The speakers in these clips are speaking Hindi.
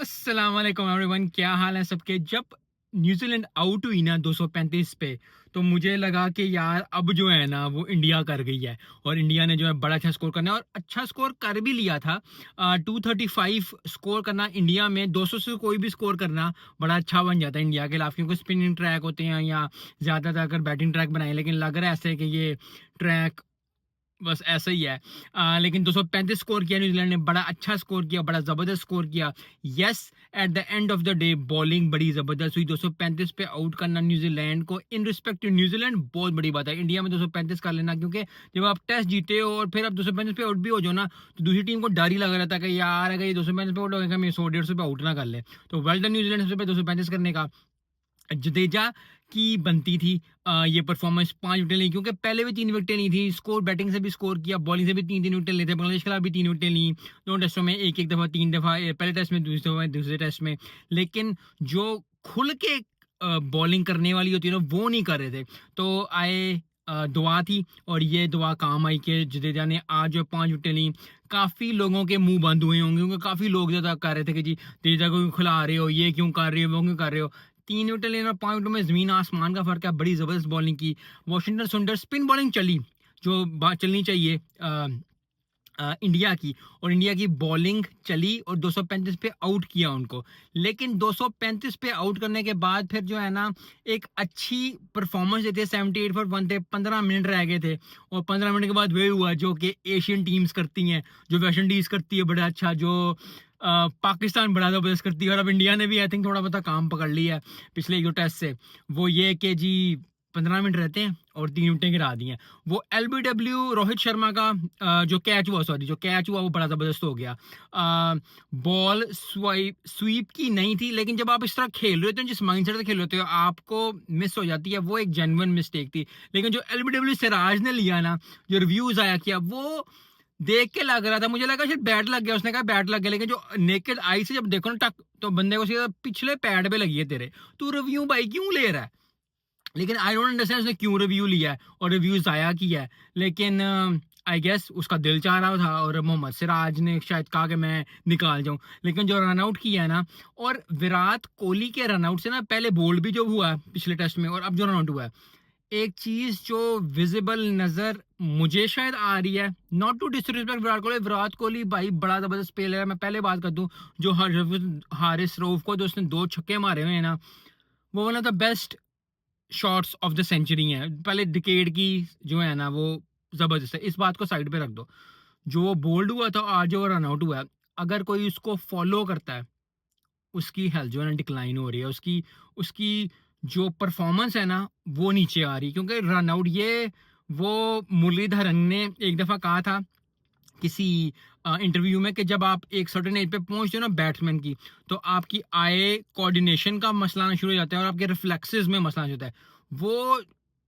अस्सलाम वालेकुम एवरीवन, क्या हाल है सबके। जब न्यूजीलैंड आउट हुई ना 235 पे, तो मुझे लगा कि यार अब जो है ना वो इंडिया कर गई है और इंडिया ने जो है बड़ा अच्छा स्कोर करना है और अच्छा स्कोर कर भी लिया था। 235 स्कोर करना इंडिया में 200 से कोई भी स्कोर करना बड़ा अच्छा बन जाता है इंडिया के खिलाफ, क्योंकि स्पिनिंग ट्रैक होते हैं या ज़्यादातर अगर बैटिंग ट्रैक बनाए, लेकिन लग रहा है ऐसे कि ये ट्रैक बस ऐसा ही है। लेकिन 235 स्कोर किया न्यूजीलैंड ने, बड़ा अच्छा स्कोर किया, बड़ा ज़बरदस्त स्कोर किया। Yes, at the end of the day bowling बड़ी ज़बरदस्त हुई। 235 पे आउट करना न्यूजीलैंड को, इन रिस्पेक्ट टू न्यूजीलैंड, बहुत बड़ी बात है। इंडिया में 235 कर लेना, क्योंकि जब आप टेस्ट जीते हो और फिर आप 235 पे आउट भी हो जाओ ना, तो दूसरी टीम को डर ही लग रहा था कि यार अगर ये 235 पे आउट हो गया, हम 100-150 पे आउट ना कर ले। तो वेल डन न्यूजीलैंड से 235 करने का। जडेजा की बनती थी ये परफॉर्मेंस। 5 विकेट ली, क्योंकि पहले भी 3 विकेटें ली थी। स्कोर बैटिंग से भी स्कोर किया, बॉलिंग से भी 3-3 विकेट लेते। बांग्लादेश के खिलाफ भी 3 विकेटें ली, दोनों टेस्टों में, एक एक दफ़ा, 3 दफ़ा, पहले टेस्ट में, दूसरे दफ़ा, दूसरे टेस्ट में। लेकिन जो खुल के बॉलिंग करने वाली होती है ना, वो नहीं कर रहे थे। तो आए दुआ थी और ये दुआ काम आई कि जडेजा ने आज जो 5 विकेटें ली। काफ़ी लोगों के मुंह बंद हुए होंगे, क्योंकि काफ़ी लोग ज़्यादा कह रहे थे कि जी जडेजा को क्यों खिला रहे हो, ये क्यों कर रहे हो, वो क्यों कर रहे हो। 3 विकेट लेना, 5 विकेट में ज़मीन आसमान का फ़र्क है। बड़ी ज़बरदस्त बॉलिंग की वॉशिंगटन सुंदर। स्पिन बॉलिंग चली, जो बात चलनी चाहिए इंडिया की, और इंडिया की बॉलिंग चली और 235 पे आउट किया उनको। लेकिन 235 पे आउट करने के बाद फिर जो है ना एक अच्छी परफॉर्मेंस देते। 78 फॉर 1 थे, 15 मिनट रह गए थे, और 15 मिनट के बाद वे हुआ जो कि एशियन टीम्स करती हैं, जो वेस्ट इंडीज़ करती है बड़ा अच्छा, जो पाकिस्तान बड़ा ज़बरदस्त करती है। और अब इंडिया ने भी आई थिंक थोड़ा बहुत काम पकड़ लिया है पिछले एक दो टेस्ट से। वो ये कि जी 15 मिनट रहते हैं और 3 विकेटें गिरा दी हैं। वो एलबीडब्ल्यू रोहित शर्मा का जो कैच हुआ, सॉरी, जो कैच हुआ वो बड़ा ज़बरदस्त हो गया। बॉल स्वीप की नहीं थी, लेकिन जब आप इस तरह खेल रहे होते हो, जिस माइंडसेट से खेल रहे होते हो, आपको मिस हो जाती है। वो एक जेन्युइन मिस्टेक थी। लेकिन जो एलबीडब्ल्यू सिराज ने लिया ना, जो रिव्यूज आया किया, वो देख के लग रहा था, मुझे लगा शायद बैट लग गया। उसने कहा बैट लग गया, लेकिन जो नेकेड आई से जब देखो ना टक, तो बंदे को सीधा पिछले पैड पे लगी है तेरे। तू रिव्यू भाई क्यों ले रहा है? लेकिन आई डोंट अंडरस्टैंड उसने क्यों रिव्यू लिया है और रिव्यू ज़ाया किया है। लेकिन आई गेस उसका दिल चाह रहा था और मोहम्मद सिराज ने शायद कहा कि मैं निकाल जाऊं। लेकिन जो रन आउट किया है ना, और विराट कोहली के रन आउट से ना पहले बोल्ड भी जो हुआ है पिछले टेस्ट में, और अब जो रन आउट हुआ है, एक चीज जो विजिबल नजर मुझे शायद आ रही है, not to disrespect Virat Kohli, Virat Kohli भाई बड़ा जबरदस्त प्लेयर है। मैं पहले बात कर दूं, जो हारिस रऊफ को जो उसने 2 छक्के मारे हुए हैं ना, वो one of the best shots of the century हैं पहले डिकेड की, जो है ना वो जबरदस्त है। इस बात को साइड पे रख दो, जो वो बोल्ड हुआ था, आज जो रन आउट हुआ है, अगर कोई उसको फॉलो करता है, उसकी हेल्थ जो है ना डिक्लाइन हो रही है। उसकी उसकी जो परफॉर्मेंस है ना वो नीचे आ रही है, क्योंकि रन आउट ये, वो मुरलीधरन ने एक दफा कहा था किसी इंटरव्यू में कि जब आप एक सर्टेन एज पे पहुंचते हो ना बैट्समैन की, तो आपकी आई कोऑर्डिनेशन का मसला आना शुरू हो जाता है और आपके रिफ्लेक्सेस में मसला आ जाता है। वो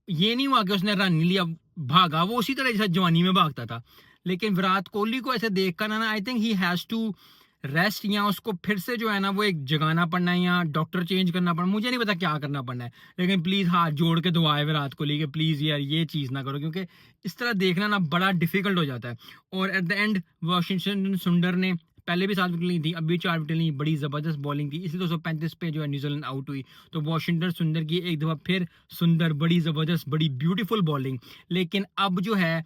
ये नहीं हुआ कि उसने रन नहीं लिया, भागा वो उसी तरह जैसा जवानी में भागता था। लेकिन विराट कोहली को ऐसे देख कर ना, I think he has to rest, या उसको फिर से जो है ना वो एक जगाना पड़ना है, या डॉक्टर चेंज करना पड़ना, मुझे नहीं पता क्या करना पड़ना है। लेकिन प्लीज़ हाथ जोड़ के दुआ है विराट कोहली के, प्लीज़ यार ये चीज़ ना करो, क्योंकि इस तरह देखना ना बड़ा डिफिकल्ट हो जाता है। और एट द एंड वाशिंगटन सुंदर ने पहले भी 7 विकेट ली थी, अब भी 4 विकेट ली, बड़ी ज़बरदस्त बॉलिंग थी, इसलिए 235 पे जो है न्यूजीलैंड आउट हुई। तो वाशिंगटन सुंदर की एक दफ़ा फिर सुंदर, बड़ी ज़बरदस्त, बड़ी ब्यूटीफुल बॉलिंग। लेकिन अब जो है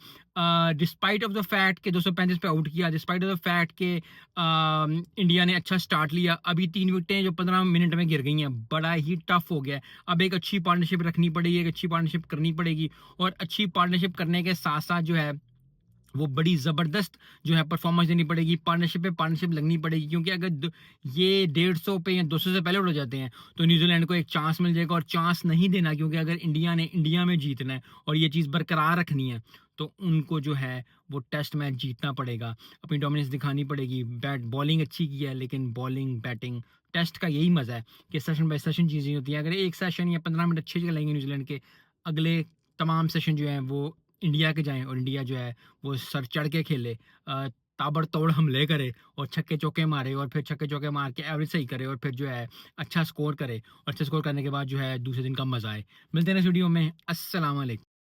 डिस्पाइट ऑफ द फैक्ट के 235 पे आउट किया, डिस्पाइट ऑफ द फैक्ट के इंडिया ने अच्छा स्टार्ट लिया, अभी 3 विकेटें जो 15 मिनट में गिर गई हैं, बड़ा ही टफ हो गया है। अब एक अच्छी पार्टनरशिप रखनी पड़ेगी, एक अच्छी पार्टनरशिप करनी पड़ेगी, और अच्छी पार्टनरशिप करने के साथ साथ जो है वो बड़ी ज़बरदस्त जो है परफॉर्मेंस देनी पड़ेगी। पार्टनरशिप पे पार्टनरशिप लगनी पड़ेगी, क्योंकि अगर ये 150 पे या 200 से पहले उड़ जाते हैं, तो न्यूजीलैंड को एक चांस मिल जाएगा। और चांस नहीं देना, क्योंकि अगर इंडिया ने इंडिया में जीतना है और ये चीज़ बरकरार रखनी है, तो उनको जो है वो टेस्ट मैच जीतना पड़ेगा, अपनी डोमिनेंस दिखानी पड़ेगी। बैट बॉलिंग अच्छी की है, लेकिन बॉलिंग बैटिंग टेस्ट का यही मज़ा है कि सेशन बाय सेशन चीज़ें होती हैं। अगर एक सेशन या 15 मिनट अच्छे चलेंगे न्यूजीलैंड के, अगले तमाम सेशन जो हैं वो इंडिया के जाएँ, और इंडिया जो है वो सर चढ़ के खेले, ताबड़तोड़ हमले करे और छक्के चौके मारे, और फिर छक्के चौके मार के एवरेज सही करे, और फिर जो है अच्छा स्कोर करे, और अच्छा स्कोर करने के बाद जो है दूसरे दिन का मज़ा आए। मिलते हैं नेक्स्ट वीडियो में। अस्सलाम वालेकुम।